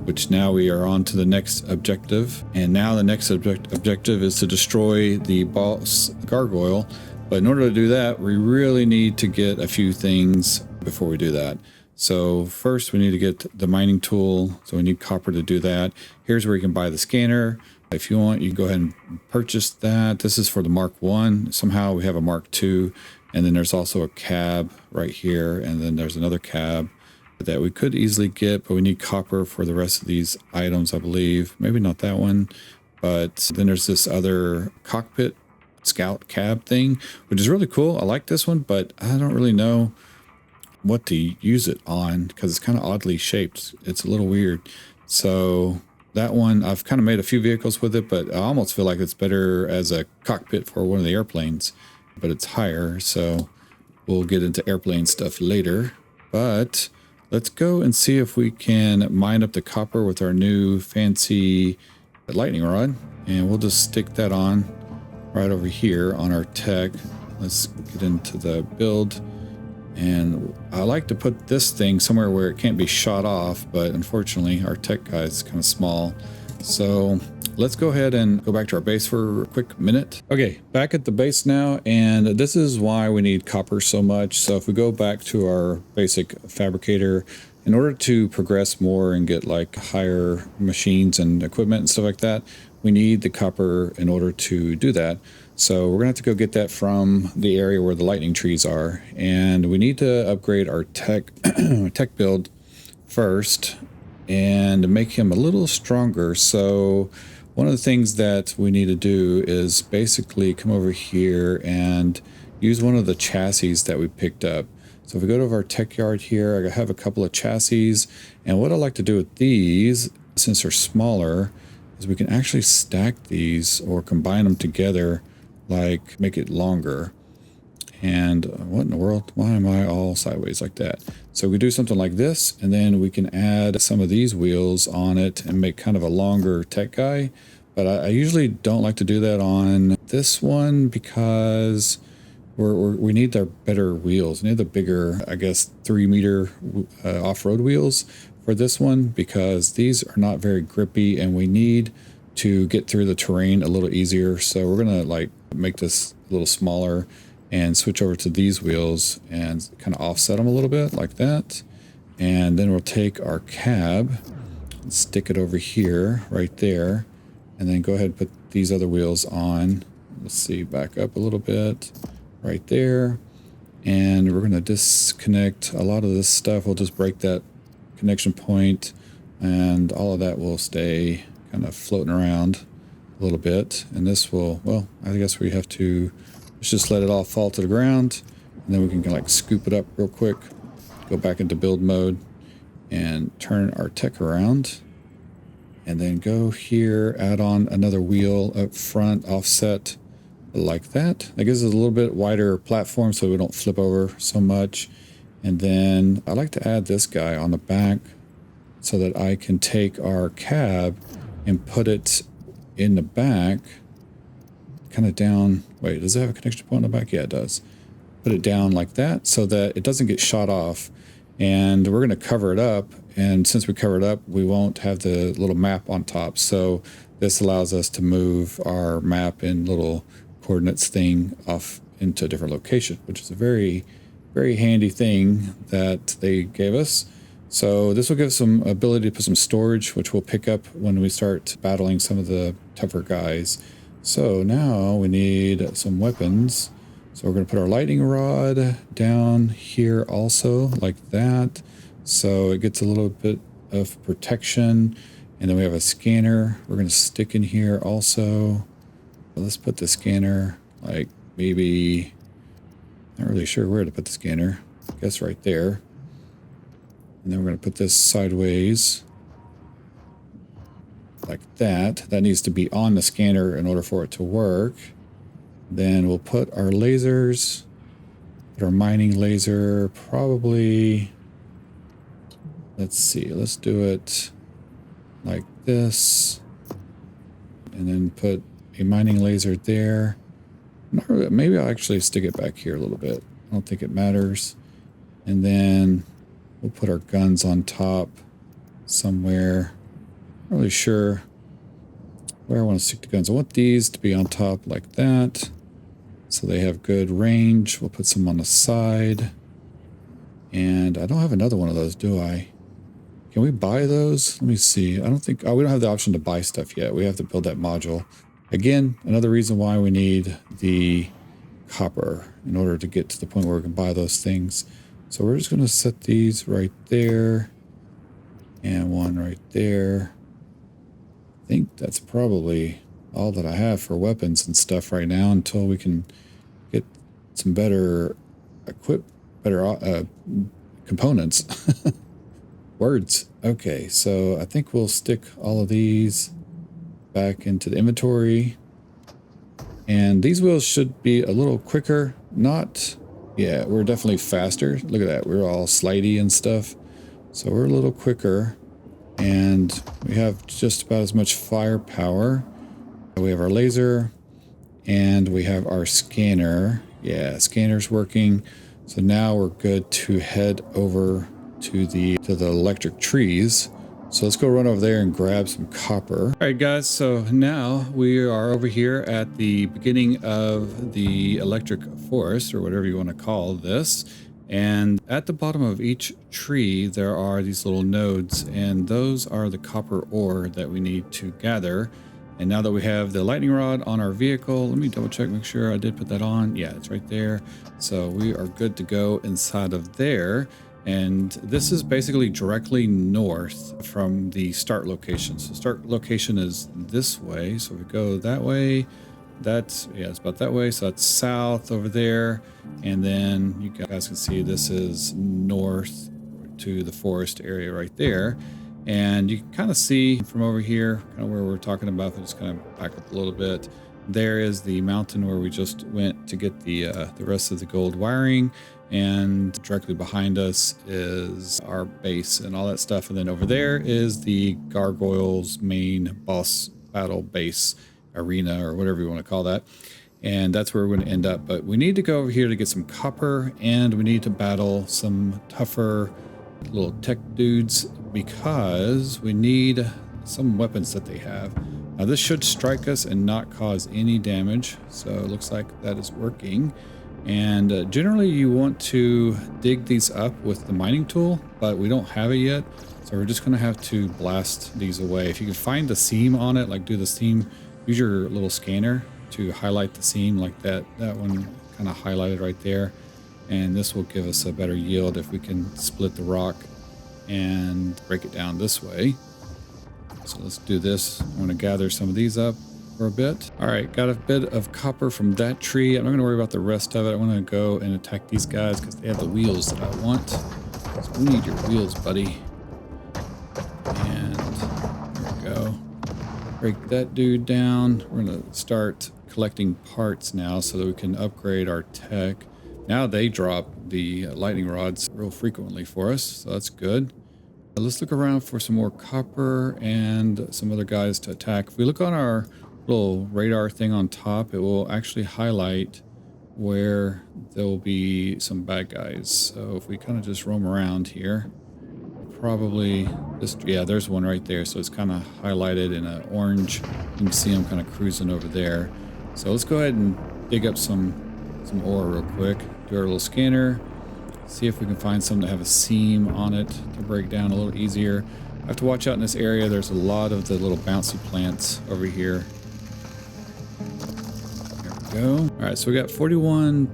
which now we are on to the next objective. And now the next objective is to destroy the boss gargoyle. But in order to do that, we really need to get a few things before we do that. So first we need to get the mining tool. So we need copper to do that. Here's where you can buy the scanner. If you want, you can go ahead and purchase that. This is for the Mark 1. Somehow we have a Mark 2. And then there's also a cab right here. And then there's another cab that we could easily get, but we need copper for the rest of these items, I believe. Maybe not that one. But then there's this other cockpit scout cab thing, which is really cool. I like this one, but I don't really know what to use it on because it's kind of oddly shaped. It's a little weird. So that one, I've kind of made a few vehicles with it, but I almost feel like it's better as a cockpit for one of the airplanes, but it's higher. So we'll get into airplane stuff later, but let's go and see if we can mine up the copper with our new fancy lightning rod, and we'll just stick that on right over here on our tech. Let's get into the build. And I like to put this thing somewhere where it can't be shot off, but unfortunately our tech guy is kind of small. So let's go ahead and go back to our base for a quick minute. Okay, back at the base now, and this is why we need copper so much. So if we go back to our basic fabricator, in order to progress more and get like higher machines and equipment and stuff like that, we need the copper in order to do that. So we're gonna have to go get that from the area where the lightning trees are, and we need to upgrade our tech tech build first and make him a little stronger. So one of the things that we need to do is basically come over here and use one of the chassis that we picked up. So if we go to our tech yard here, I have a couple of chassis, and what I like to do with these, since they're smaller, is we can actually stack these or combine them together, like make it longer. And what in the world? Why am I all sideways like that? So we do something like this, and then we can add some of these wheels on it and make kind of a longer tech guy. But I usually don't like to do that on this one because we need the better wheels. We need the bigger, I guess, 3-meter off-road wheels for this one, because these are not very grippy and we need to get through the terrain a little easier. So we're gonna like make this a little smaller and switch over to these wheels and kind of offset them a little bit like that. And then we'll take our cab and stick it over here, right there, and then go ahead and put these other wheels on. Let's see, back up a little bit, right there. And we're gonna disconnect a lot of this stuff. We'll just break that connection point, and all of that will stay kind of floating around a little bit. And this will, well, I guess we have to, let's just let it all fall to the ground, and then we can like scoop it up real quick, go back into build mode, and turn our tech around, and then go here, add on another wheel up front, offset like that. That gives us a little bit wider platform so we don't flip over so much. And then I like to add this guy on the back so that I can take our cab and put it in the back, kind of down. Wait, does it have a connection point on the back? Yeah, it does. Put it down like that so that it doesn't get shot off. And we're going to cover it up. And since we cover it up, we won't have the little map on top. So this allows us to move our map and little coordinates thing off into a different location, which is a very, very handy thing that they gave us. So this will give us some ability to put some storage, which we'll pick up when we start battling some of the tougher guys. So now we need some weapons. So we're going to put our lightning rod down here also, like that. So it gets a little bit of protection. And then we have a scanner we're going to stick in here also. Let's put the scanner, like maybe, not really sure where to put the scanner. I guess right there. And then we're going to put this sideways like that. That needs to be on the scanner in order for it to work. Then we'll put our lasers, put our mining laser, probably, let's see, let's do it like this. And then put a mining laser there. Not really, maybe I'll actually stick it back here a little bit. I don't think it matters. And then we'll put our guns on top somewhere. Not really sure where I want to stick the guns. I want these to be on top like that, so they have good range. We'll put some on the side. And I don't have another one of those, do I? Can we buy those? Let me see. I don't think, oh, we don't have the option to buy stuff yet. We have to build that module. Again, another reason why we need the copper in order to get to the point where we can buy those things. So we're just going to set these right there and one right there. I think that's probably all that I have for weapons and stuff right now until we can get some better components. Words. Okay, so I think we'll stick all of these back into the inventory. And these wheels should be a little quicker. Not, yeah, we're definitely faster. Look at that. We're all slidey and stuff. So we're a little quicker. And we have just about as much firepower. We have our laser. And we have our scanner. Yeah, scanner's working. So now we're good to head over to the electric trees. So let's go run over there and grab some copper. All right, guys, so now we are over here at the beginning of the electric forest, or whatever you want to call this. And at the bottom of each tree, there are these little nodes, and those are the copper ore that we need to gather. And now that we have the lightning rod on our vehicle, let me double check, make sure I did put that on. Yeah, it's right there. So we are good to go inside of there. And this is basically directly north from the start location. So start location is this way. So we go that way. That's, yeah, it's about that way. So that's south over there. And then you guys can see this is north to the forest area right there. And you can kind of see from over here, kind of where we're talking about, but just kind of back up a little bit. there is the mountain where we just went to get the rest of the gold wiring, and directly behind us is our base and all that stuff. And then over there is the Gargoyles main boss battle base arena, or whatever you want to call that. And that's where we're going to end up. But we need to go over here to get some copper, and we need to battle some tougher little tech dudes because we need some weapons that they have. Now this should strike us and not cause any damage, so it looks like that is working. And generally you want to dig these up with the mining tool, but we don't have it yet, so we're just going to have to blast these away. If you can find the seam on it, like do the seam, use your little scanner to highlight the seam like that. That one kind of highlighted right there, and this will give us a better yield if we can split the rock and break it down this way. So let's do this. I'm going to gather some of these up for a bit. All right, got a bit of copper from that tree. I'm not going to worry about the rest of it. I want to go and attack these guys because they have the wheels that I want. So we need your wheels, buddy. And there we go. Break that dude down. We're going to start collecting parts now so that we can upgrade our tech. Now they drop the lightning rods real frequently for us, so that's good. Let's look around for some more copper and some other guys to attack. If we look on our little radar thing on top, it will actually highlight where there will be some bad guys. So if we kind of just roam around here, probably just, yeah, there's one right there. So it's kind of highlighted in an orange. You can see them kind of cruising over there. So let's go ahead and dig up some ore real quick. Do our little scanner. See if we can find some that have a seam on it to break down a little easier. I have to watch out in this area. There's a lot of the little bouncy plants over here. There we go. All right, so we got 46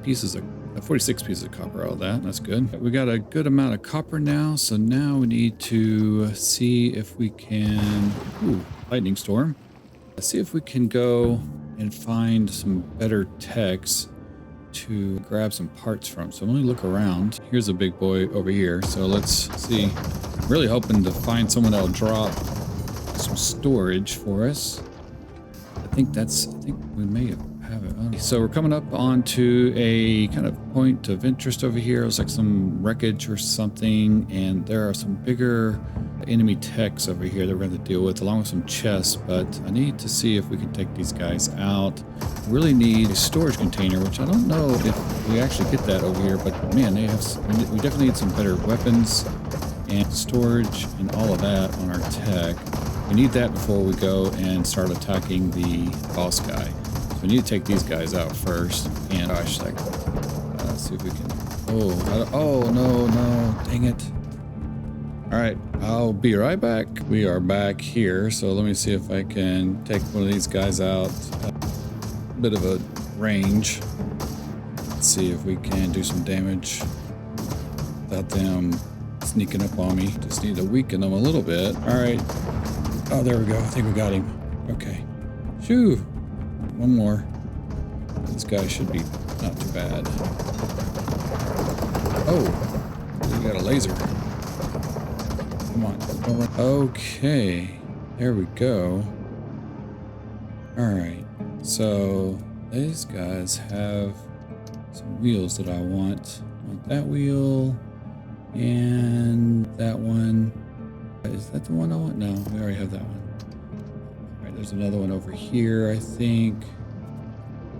pieces of copper, all that. That's good. We got a good amount of copper now, so now we need to see if we can... Ooh, lightning storm. Let's see if we can go and find some better techs to grab some parts from. So let me look around. Here's a big boy over here. So let's see. I'm really hoping to find someone that'll drop some storage for us. I think we may have it. So we're coming up onto a kind of point of interest over here. It was like some wreckage or something, and there are some bigger enemy techs over here that we're going to deal with, along with some chests. But I need to see if we can take these guys out. Really need a storage container, which I don't know if we actually get that over here, but man, they have, we definitely need some better weapons and storage and all of that on our tech. We need that before we go and start attacking the boss guy. So we need to take these guys out first. And gosh, like, let's see if we can. Oh no, dang it. All right, I'll be right back. We are back here, so let me see if I can take one of these guys out. Bit of a range. Let's see if we can do some damage without them sneaking up on me. Just need to weaken them a little bit. All right. Oh, there we go. I think we got him. Okay. Shoo. One more. This guy should be not too bad. Oh, he got a laser. Come on. Okay. There we go. All right. So these guys have some wheels that I want. I want that wheel and that one. Is that the one I want? No, we already have that one. All right, there's another one over here, I think.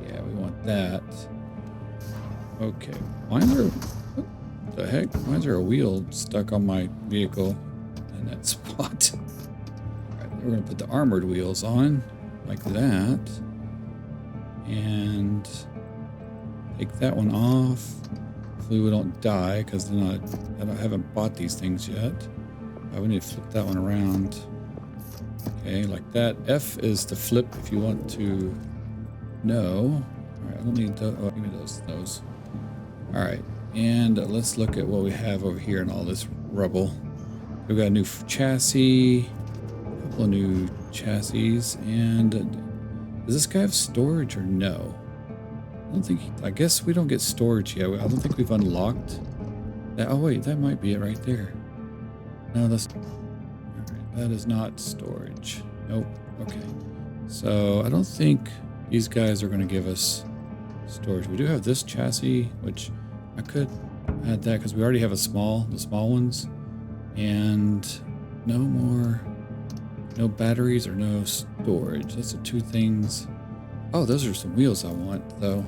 Yeah, we want that. Okay. Why is there... What the heck? Why is there a wheel stuck on my vehicle in that spot? All right, we're going to put the armored wheels on like that. And take that one off. Hopefully we don't die because I haven't bought these things yet. We need to flip that one around. Okay, like that. F is to flip if you want to know. All right, I don't need those. Oh, give me those. All right, and let's look at what we have over here in all this rubble. We've got a new chassis, a couple of new chassis, and does this guy have storage or no? I don't think. I guess we don't get storage yet. I don't think we've unlocked that. Oh wait, that might be it right there. No, that's... Alright, that is not storage. Nope. Okay. So, I don't think These guys are going to give us storage. We do have this chassis, which I could add that because we already have the small ones, and no batteries or no storage. That's the two things. Oh, those are some wheels I want though.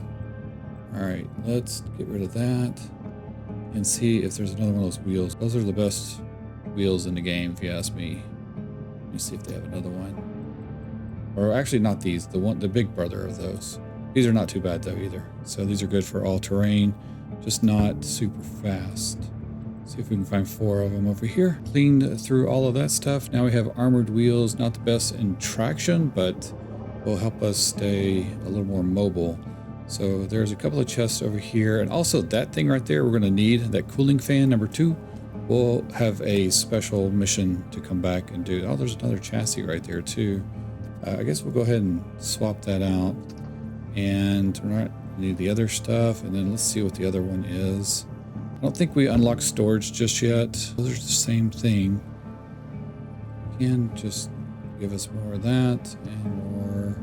All right, let's get rid of that and see if there's another one of those wheels. Those are the best wheels in the game, if you ask me. Let me see if they have another one. Or actually not these, the big brother of those. These are not too bad though either. So these are good for all terrain, just not super fast. See if we can find 4 of them over here. Cleaned through all of that stuff. Now we have armored wheels, not the best in traction, but will help us stay a little more mobile. So there's a couple of chests over here, and also that thing right there we're going to need, that cooling fan number 2. We'll have a special mission to come back and do. Oh, there's another chassis right there too. I guess we'll go ahead and swap that out, and we're not need the other stuff. And then let's see what the other one is. I don't think we unlock storage just yet. Those are the same thing. Can just give us more of that and more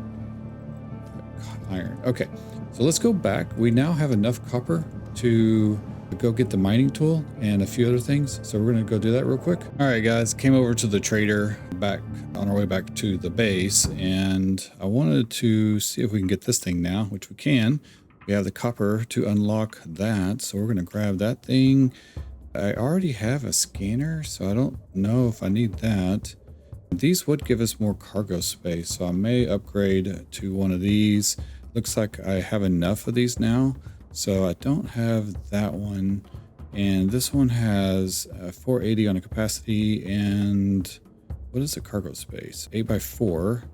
iron. Okay, so let's go back. We now have enough copper to go get the mining tool and a few other things. So we're going to go do that real quick. All right, guys, came over to the trader back on our way back to the base, and I wanted to see if we can get this thing now, which we can. We have the copper to unlock that, so we're going to grab that thing. I already have a scanner, so I don't know if I need that. These would give us more cargo space, so I may upgrade to one of these. Looks like I have enough of these now, so I don't have that one. And this one has 480 on a capacity, and what is the cargo space? 8x4,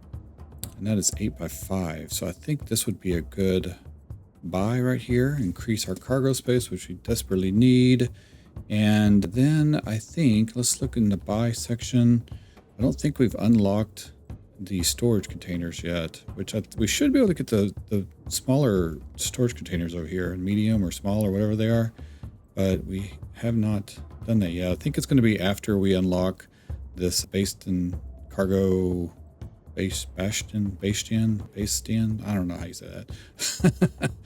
and that is 8x5. So I think this would be a good buy right here. Increase our cargo space, which we desperately need. And then I think, let's look in the buy section. I don't think we've unlocked the storage containers yet, which we should be able to get the smaller storage containers over here, medium or small or whatever they are, but we have not done that yet. I think it's going to be after we unlock this Bastion cargo Bastion. I don't know how you say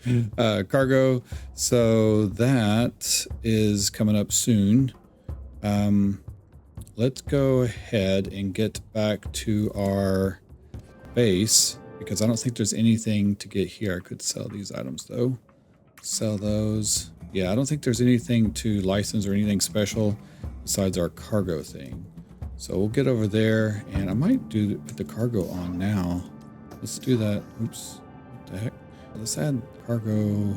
that. Cargo. So that is coming up soon. Let's go ahead and get back to our base, because I don't think there's anything to get here. I could sell these items though. Sell those. Yeah, I don't think there's anything to license or anything special besides our cargo thing. So we'll get over there, and I might put the cargo on now. Let's do that. Oops, what the heck? Let's add cargo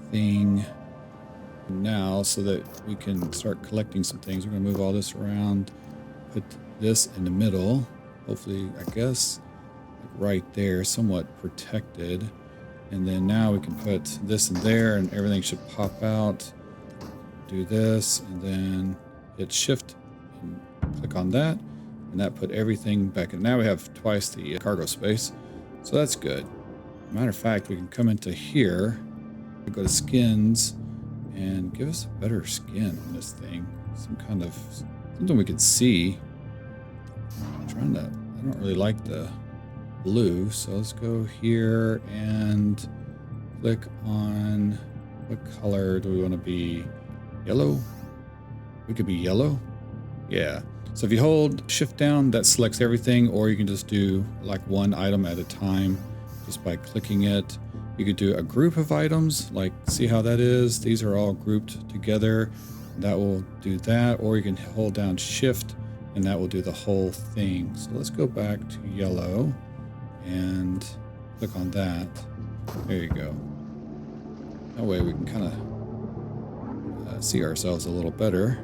thing now so that we can start collecting some things. We're gonna move all this around, put this in the middle. Hopefully, I guess, right there, somewhat protected. And then now we can put this in there, and everything should pop out. Do this, and then hit shift and click on that, and that put everything back in. Now we have twice the cargo space, so that's good. Matter of fact, we can come into here, go to skins, and give us a better skin on this thing. Something we can see. I don't really like the blue, so let's go here and click on, what color do we want to be? Yellow? We could be yellow. Yeah. So if you hold shift down, that selects everything, or you can just do like one item at a time just by clicking it. You could do a group of items, like see how that is. These are all grouped together. That will do that, or you can hold down shift and that will do the whole thing. So let's go back to yellow and click on that. There you go. That way we can kind of see ourselves a little better.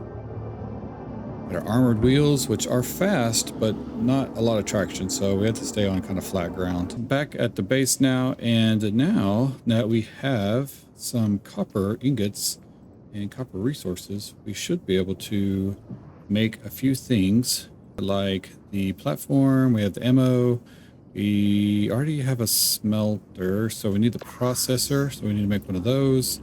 Our armored wheels, which are fast, but not a lot of traction, so we have to stay on kind of flat ground. Back at the base now, and now that we have some copper ingots and copper resources, we should be able to make a few things, like the platform. We have the ammo. We already have a smelter, so we need the processor, so we need to make one of those.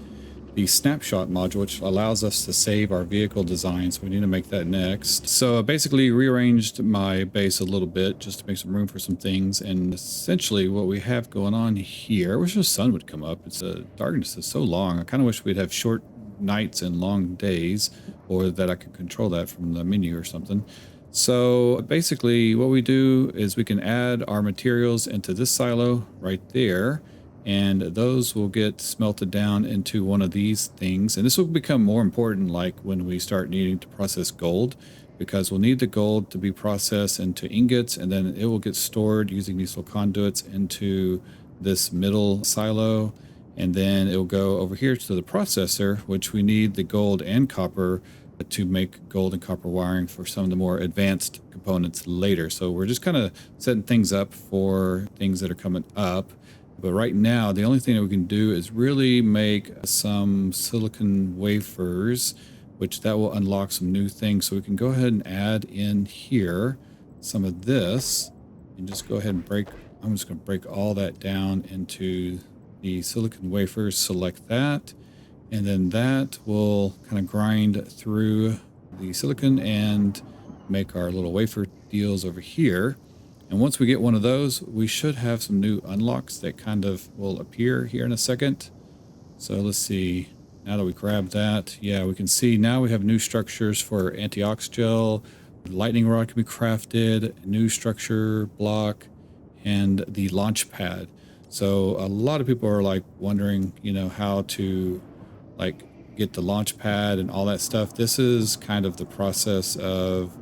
the snapshot module, which allows us to save our vehicle design. So we need to make that next. So I basically rearranged my base a little bit just to make some room for some things. And essentially what we have going on here, I wish the sun would come up. It's darkness is so long. I kind of wish we'd have short nights and long days, or that I could control that from the menu or something. So basically what we do is we can add our materials into this silo right there, and those will get smelted down into one of these things. And this will become more important like when we start needing to process gold, because we'll need the gold to be processed into ingots, and then it will get stored using these little conduits into this middle silo, and then it'll go over here to the processor, which we need the gold and copper to make gold and copper wiring for some of the more advanced components later. So we're just kind of setting things up for things that are coming up. But right now, the only thing that we can do is really make some silicon wafers, which that will unlock some new things. So we can go ahead and add in here some of this and just go ahead and break. I'm just going to break all that down into the silicon wafers, select that, and then that will kind of grind through the silicon and make our little wafer deals over here. And once we get one of those, we should have some new unlocks that kind of will appear here in a second. So let's see, now that we grab that, yeah, we can see now we have new structures for antiox gel, lightning rod can be crafted, new structure block, and the launch pad. So a lot of people are like wondering, you know, how to like get the launch pad and all that stuff. This is kind of the process of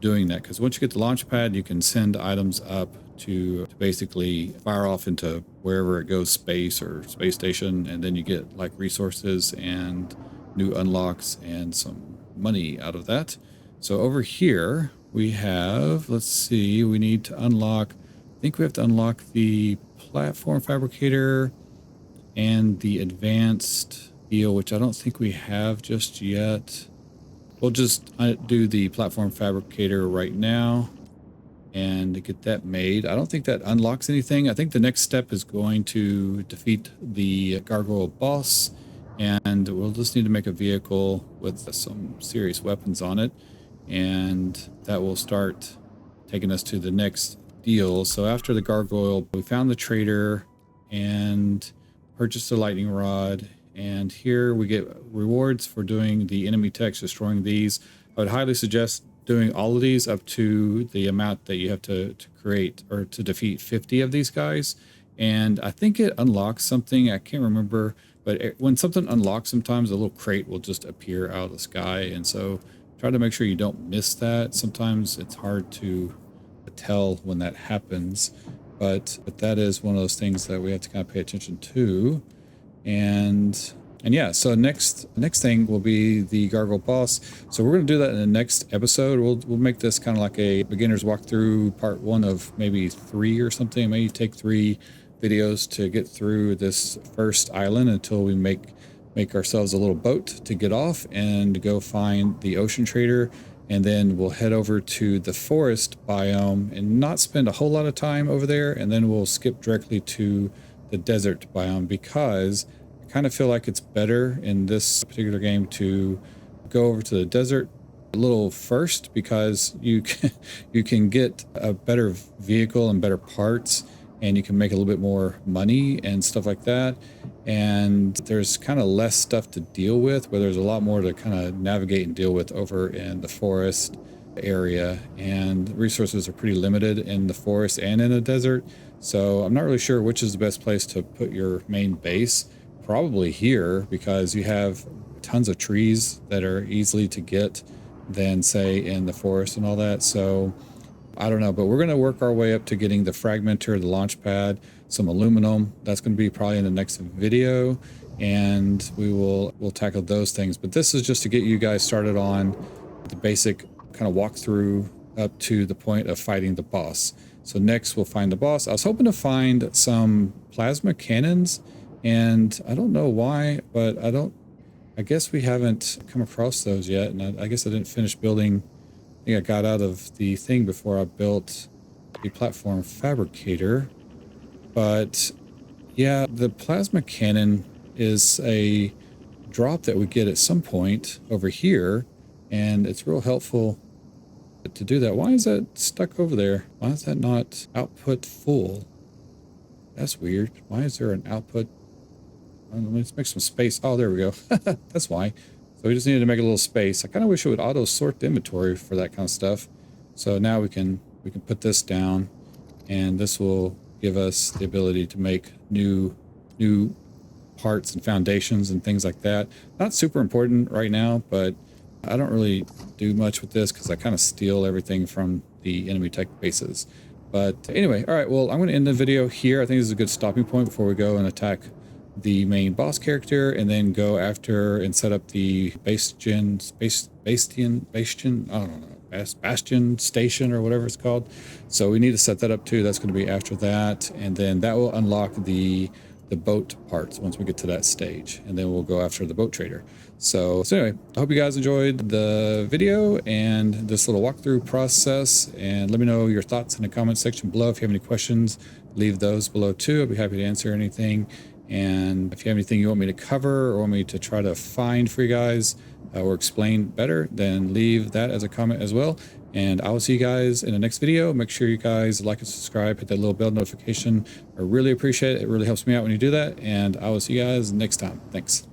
doing that, because once you get the launch pad, you can send items up to basically fire off into wherever it goes, space or space station, and then you get like resources and new unlocks and some money out of that. So over here we have, let's see, we need to unlock, I think we have to unlock the platform fabricator and the advanced deal, which I don't think we have just yet. We'll just do the platform fabricator right now and get that made. I don't think that unlocks anything. I think the next step is going to defeat the gargoyle boss, and we'll just need to make a vehicle with some serious weapons on it, and that will start taking us to the next deal. So after the gargoyle, we found the trader and purchased the lightning rod. And here we get rewards for doing the enemy techs, destroying these. I would highly suggest doing all of these up to the amount that you have to create or to defeat 50 of these guys. And I think it unlocks something, I can't remember, but when something unlocks, sometimes a little crate will just appear out of the sky. And so try to make sure you don't miss that. Sometimes it's hard to tell when that happens, but that is one of those things that we have to kind of pay attention to. And yeah, so next thing will be the gargoyle boss. So we're going to do that in the next episode. We'll make this kind of like a beginner's walkthrough, part 1 of maybe 3 or something. Maybe take 3 videos to get through this first island until we make ourselves a little boat to get off and go find the ocean trader. And then we'll head over to the forest biome and not spend a whole lot of time over there. And then we'll skip directly to the desert biome, because I kind of feel like it's better in this particular game to go over to the desert a little first, because you can get a better vehicle and better parts, and you can make a little bit more money and stuff like that. And there's kind of less stuff to deal with, where there's a lot more to kind of navigate and deal with over in the forest area, and resources are pretty limited in the forest and in the desert. So I'm not really sure which is the best place to put your main base. Probably here, because you have tons of trees that are easily to get than say in the forest and all that. So I don't know, but we're going to work our way up to getting the fragmenter, the launch pad, some aluminum. That's going to be probably in the next video, and we'll tackle those things. But this is just to get you guys started on the basic kind of walkthrough up to the point of fighting the boss. So next we'll find the boss. I was hoping to find some plasma cannons, and I don't know why, but I guess we haven't come across those yet. And I guess I didn't finish building. I think I got out of the thing before I built the platform fabricator. But yeah, the plasma cannon is a drop that we get at some point over here, and it's real helpful to do that. Why is that stuck over there? Why is that not output full? That's weird. Why is there an output? Let's make some space. Oh, there we go. That's why. So we just needed to make a little space. I kind of wish it would auto sort the inventory for that kind of stuff. So now we can put this down, and this will give us the ability to make new parts and foundations and things like that. Not super important right now, but I don't really do much with this because I kind of steal everything from the enemy tech bases. But anyway, all right, well, I'm going to end the video here. I think this is a good stopping point before we go and attack the main boss character, and then go after and set up the Bastion, I don't know, Bastion Station or whatever it's called. So we need to set that up too. That's going to be after that, and then that will unlock the boat parts once we get to that stage, and then we'll go after the boat trader. So anyway, I hope you guys enjoyed the video and this little walkthrough process, and let me know your thoughts in the comment section below. If you have any questions, leave those below too. I'll be happy to answer anything. And if you have anything you want me to cover or want me to try to find for you guys or explain better, then leave that as a comment as well. And I will see you guys in the next video. Make sure you guys like and subscribe, hit that little bell notification. I really appreciate it. It really helps me out when you do that. And I will see you guys next time. Thanks.